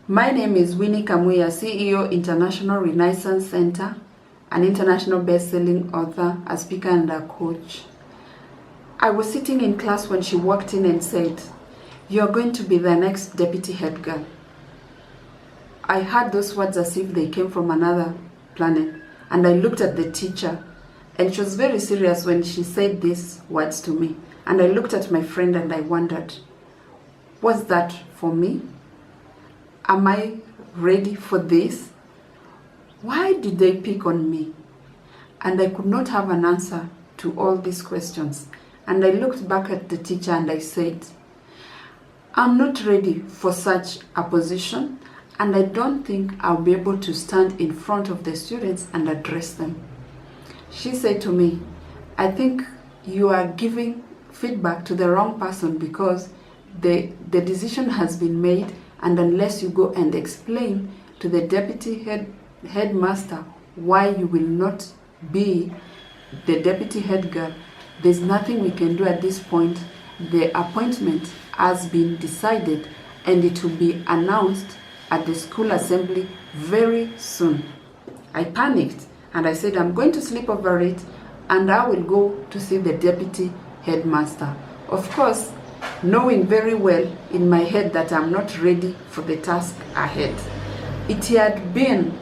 My name is Winnie Kamuya, CEO, International Renaissance Center, an international best-selling author, a speaker and a coach. I was sitting in class when she walked in and said, "You're going to be the next deputy head girl." I heard those words as if they came from another planet, and I looked at the teacher, and she was very serious when she said these words to me. And I looked at my friend and I wondered, was that for me? Am I ready for this? Why did they pick on me? And I could not have an answer to all these questions. And I looked back at the teacher and I said, I'm not ready for such a position, and I don't think I'll be able to stand in front of the students and address them. She said to me, I think you are giving feedback to the wrong person, because the decision has been made, and unless you go and explain to the deputy headmaster why you will not be the deputy head girl, there's nothing we can do at this point. The appointment has been decided and it will be announced at the school assembly very soon. I panicked and I said, I'm going to sleep over it and I will go to see the deputy headmaster. Of course, knowing very well in my head that I'm not ready for the task ahead. It had been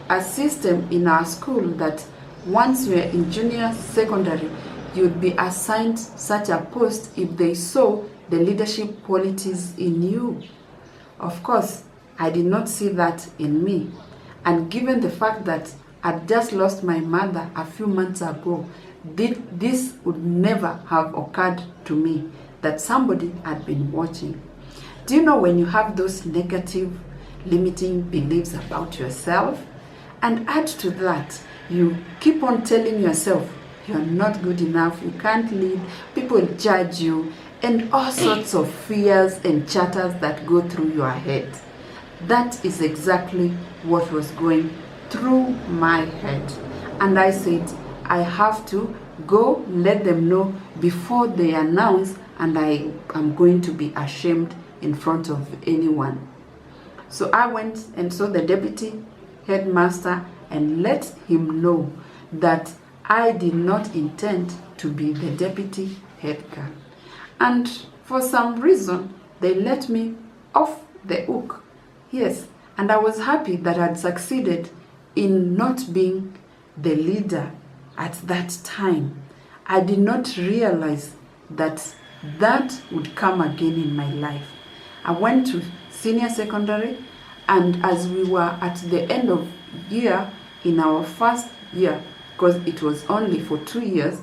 a system in our school that once you're in junior secondary, you'd be assigned such a post if they saw the leadership qualities in you. Of course, I did not see that in me. And given the fact that I'd just lost my mother a few months ago, this would never have occurred to me, that somebody had been watching. Do you know when you have those negative, limiting beliefs about yourself? And add to that, you keep on telling yourself, you're not good enough, you can't lead, people judge you, and all sorts of fears and chatters that go through your head. That is exactly what was going through my head. And I said, I have to go let them know before they announce, and I am going to be ashamed in front of anyone. So I went and saw the deputy headmaster and let him know that I did not intend to be the deputy head girl. And for some reason, they let me off the hook. Yes, and I was happy that I'd succeeded in not being the leader at that time. I did not realize that would come again in my life. I went to senior secondary, and as we were at the end of year, in our first year, because it was only for 2 years,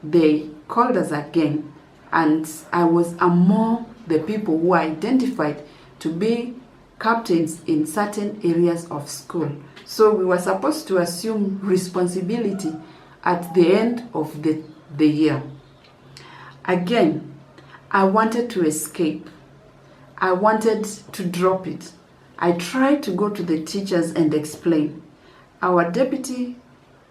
they called us again, and I was among the people who were identified to be captains in certain areas of school. So we were supposed to assume responsibility at the end of the year. Again, I wanted to escape. I wanted to drop it. I tried to go to the teachers and explain. Our deputy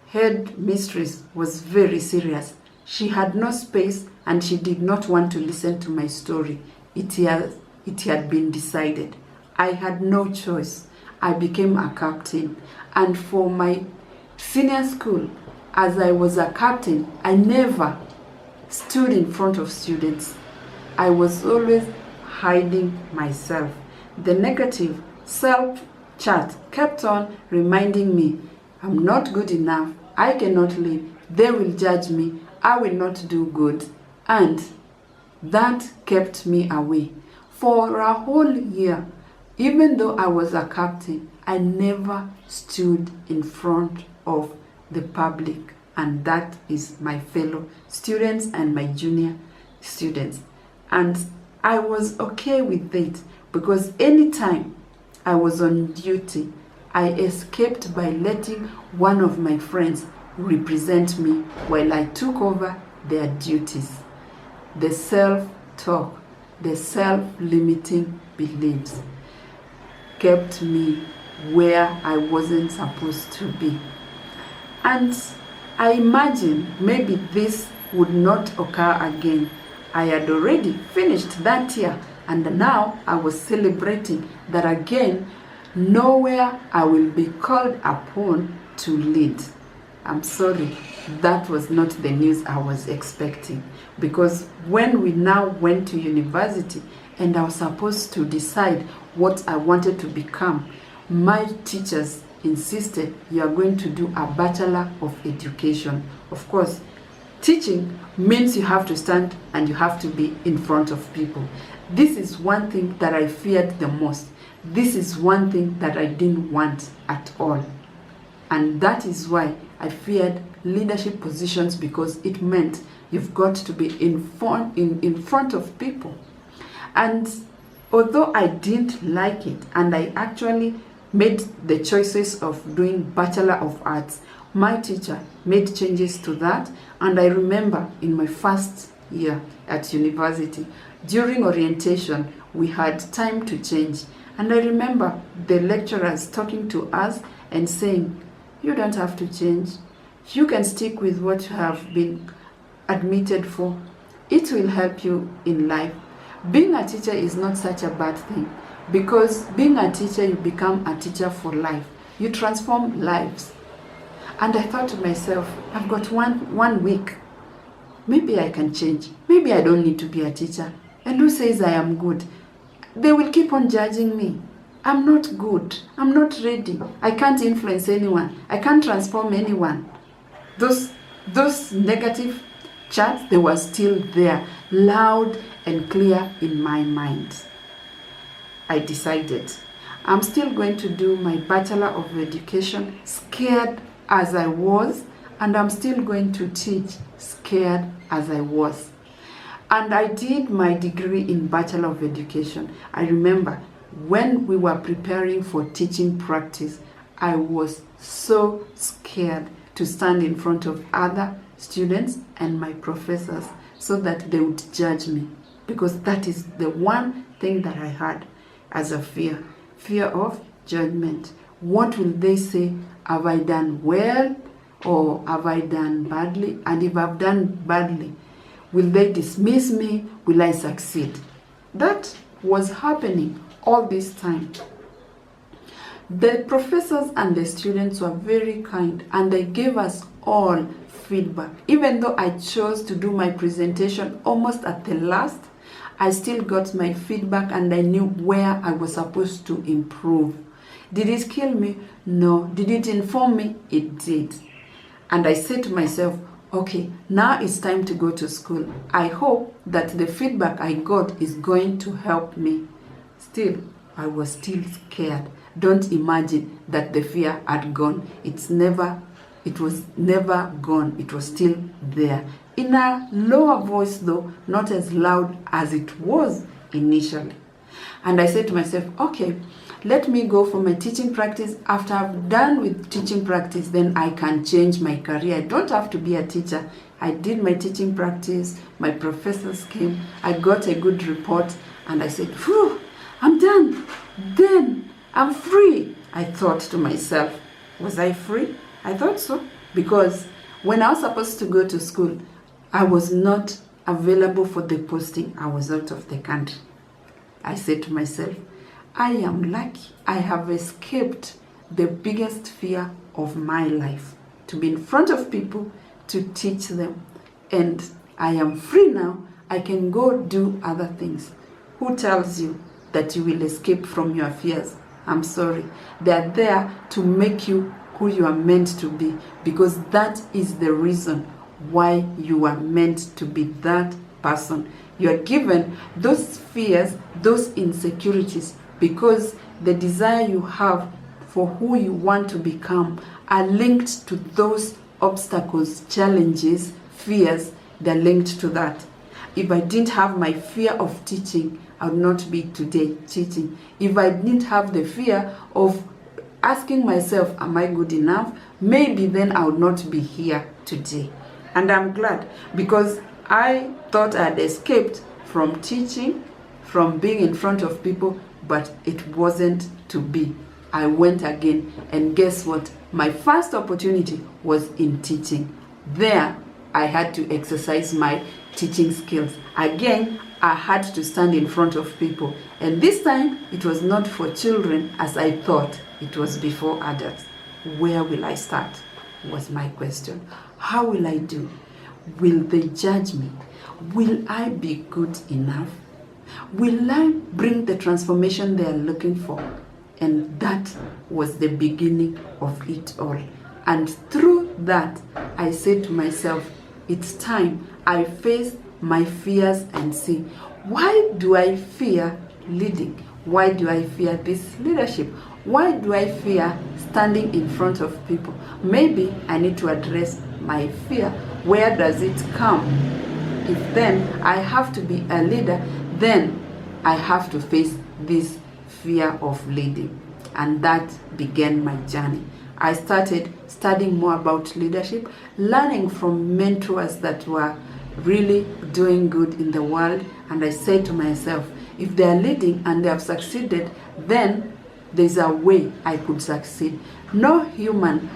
head mistress was very serious. She had no space and she did not want to listen to my story. It had been decided. I had no choice. I became a captain. And for my senior school, as I was a captain, I never stood in front of students. I was always hiding myself. The negative self-chat kept on reminding me, I'm not good enough, I cannot lead, they will judge me, I will not do good. And that kept me away. For a whole year, even though I was a captain, I never stood in front of the public, and that is my fellow students and my junior students. And I was okay with it, because anytime I was on duty, I escaped by letting one of my friends represent me while I took over their duties. The self-talk, the self-limiting beliefs kept me where I wasn't supposed to be. And I imagine maybe this would not occur again. I had already finished that year And now I was celebrating that again, nowhere I will be called upon to lead. I'm sorry, that was not the news I was expecting. Because when we now went to university and I was supposed to decide what I wanted to become, my teachers insisted you are going to do a Bachelor of Education. Of course, teaching means you have to stand and you have to be in front of people. This is one thing that I feared the most. This is one thing that I didn't want at all. And that is why I feared leadership positions, because it meant you've got to be in front of people. And although I didn't like it, and I actually made the choices of doing Bachelor of Arts, my teacher made changes to that. And I remember in my first year at university, during orientation, we had time to change. And I remember the lecturers talking to us and saying, you don't have to change. You can stick with what you have been admitted for. It will help you in life. Being a teacher is not such a bad thing, because being a teacher, you become a teacher for life. You transform lives. And I thought to myself, I've got one week. Maybe I can change. Maybe I don't need to be a teacher. And who says I am good? They will keep on judging me. I'm not good. I'm not ready. I can't influence anyone. I can't transform anyone. Those negative chats, they were still there, loud and clear in my mind. I decided I'm still going to do my Bachelor of Education, scared as I was, and I'm still going to teach, scared as I was. And I did my degree in Bachelor of Education. I remember when we were preparing for teaching practice, I was so scared to stand in front of other students and my professors so that they would judge me, because that is the one thing that I had as a fear of judgment. What will they say? Have I done well or have I done badly? And if I've done badly, will they dismiss me? Will I succeed? That was happening all this time. The professors and the students were very kind, and they gave us all feedback. Even though I chose to do my presentation almost at the last, I still got my feedback and I knew where I was supposed to improve. Did it kill me? No. Did it inform me? It did. And I said to myself, okay, now it's time to go to school. I hope that the feedback I got is going to help me. Still, I was still scared. Don't imagine that the fear had gone. It was never gone. It was still there. In a lower voice though, not as loud as it was initially. And I said to myself, okay, let me go for my teaching practice. After I'm done with teaching practice, then I can change my career. I don't have to be a teacher. I did my teaching practice. My professors came. I got a good report. And I said, whew, I'm done. Then I'm free. I thought to myself, was I free? I thought so. Because when I was supposed to go to school, I was not available for the posting. I was out of the country. I said to myself, I am lucky. I have escaped the biggest fear of my life, to be in front of people, to teach them. And I am free now. I can go do other things. Who tells you that you will escape from your fears? I'm sorry. They are there to make you who you are meant to be, because that is the reason why you are meant to be that person. You are given those fears, those insecurities, because the desire you have for who you want to become are linked to those obstacles, challenges, fears. They're linked to that. If I didn't have my fear of teaching, I would not be today teaching. If I didn't have the fear of asking myself, am I good enough? Maybe then I would not be here today. And I'm glad, because I thought I had escaped from teaching, from being in front of people, but it wasn't to be. I went again, and guess what? My first opportunity was in teaching. There, I had to exercise my teaching skills. Again, I had to stand in front of people. And this time, it was not for children as I thought. It was before adults. Where will I start? Was my question. How will I do? Will they judge me? Will I be good enough? Will I bring the transformation they are looking for? And that was the beginning of it all. And through that, I said to myself, it's time I face my fears and see, why do I fear leading? Why do I fear this leadership? Why do I fear standing in front of people? Maybe I need to address my fear. Where does it come? If then I have to be a leader, then I have to face this fear of leading. And that began my journey. I started studying more about leadership, learning from mentors that were really doing good in the world. And I said to myself, if they are leading and they have succeeded, then there's a way I could succeed. No human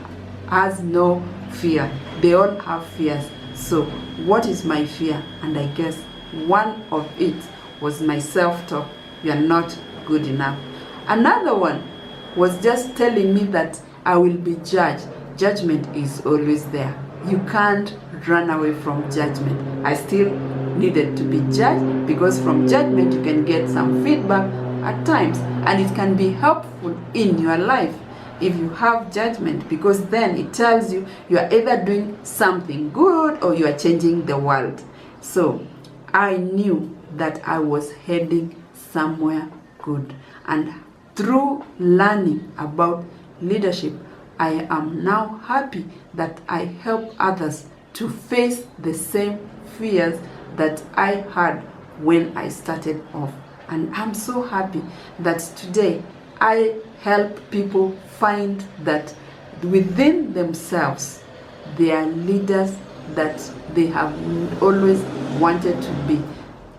has no fear. They all have fears. So what is my fear? And I guess one of it was my self-talk. You are not good enough. Another one was just telling me that I will be judged. Judgment is always there. You can't run away from judgment. I still needed to be judged, because from judgment you can get some feedback at times, and it can be helpful in your life if you have judgment, because then it tells you you are either doing something good or you are changing the world. So I knew that I was heading somewhere good, and through learning about leadership, I am now happy that I help others to face the same fears that I had when I started off. And I'm so happy that today I help people find that within themselves they are leaders that they have always wanted to be.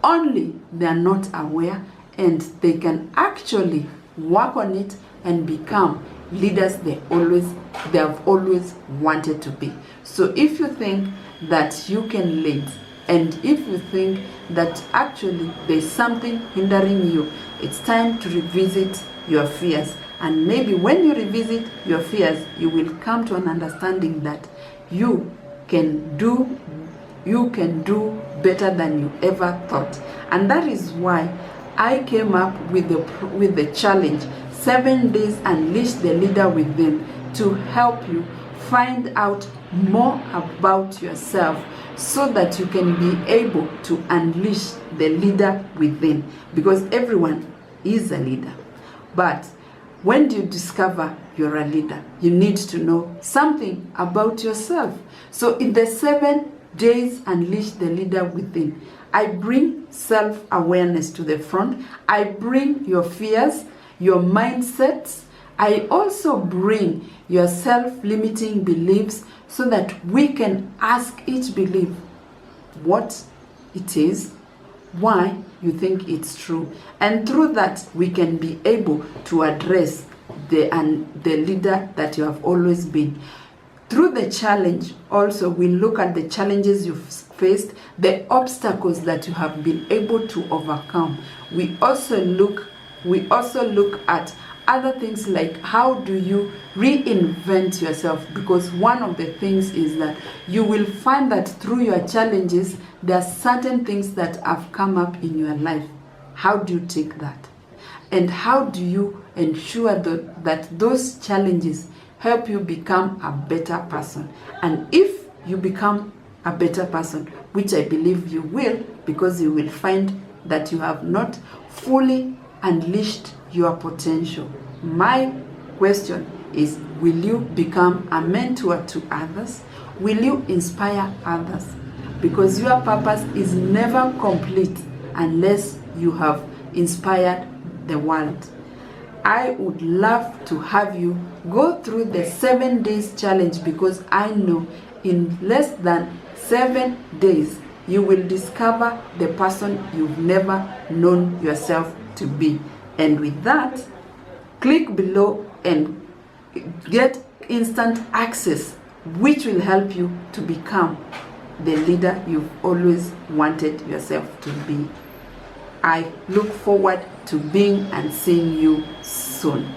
Only they are not aware, and they can actually work on it and become leaders they have always wanted to be. So if you think that you can lead, and if you think that actually there's something hindering you, it's time to revisit your fears. And maybe when you revisit your fears, you will come to an understanding that you can do better than you ever thought. And that is why I came up with the challenge, 7 days Unleash the Leader Within, to help you find out more about yourself so that you can be able to unleash the leader within. Because everyone is a leader. But when do you discover you're a leader? You need to know something about yourself. So in the 7 days Unleash the Leader Within, I bring self-awareness to the front. I bring your fears, your mindsets. I also bring your self-limiting beliefs, so that we can ask each belief what it is, why you think it's true. And through that, we can be able to address the leader that you have always been. Through the challenge, also, we look at the challenges you've faced, the obstacles that you have been able to overcome. We also look at other things like how do you reinvent yourself, because one of the things is that you will find that through your challenges, there are certain things that have come up in your life. How do you take that? And how do you ensure that those challenges help you become a better person? And if you become a better person, which I believe you will, because you will find that you have not fully unleashed your potential. My question is, will you become a mentor to others? Will you inspire others? Because your purpose is never complete unless you have inspired the world. I would love to have you go through the 7 days challenge, because I know in less than 7 days you will discover the person you've never known yourself to be. And with that, click below and get instant access, which will help you to become the leader you've always wanted yourself to be. I look forward to being and seeing you soon.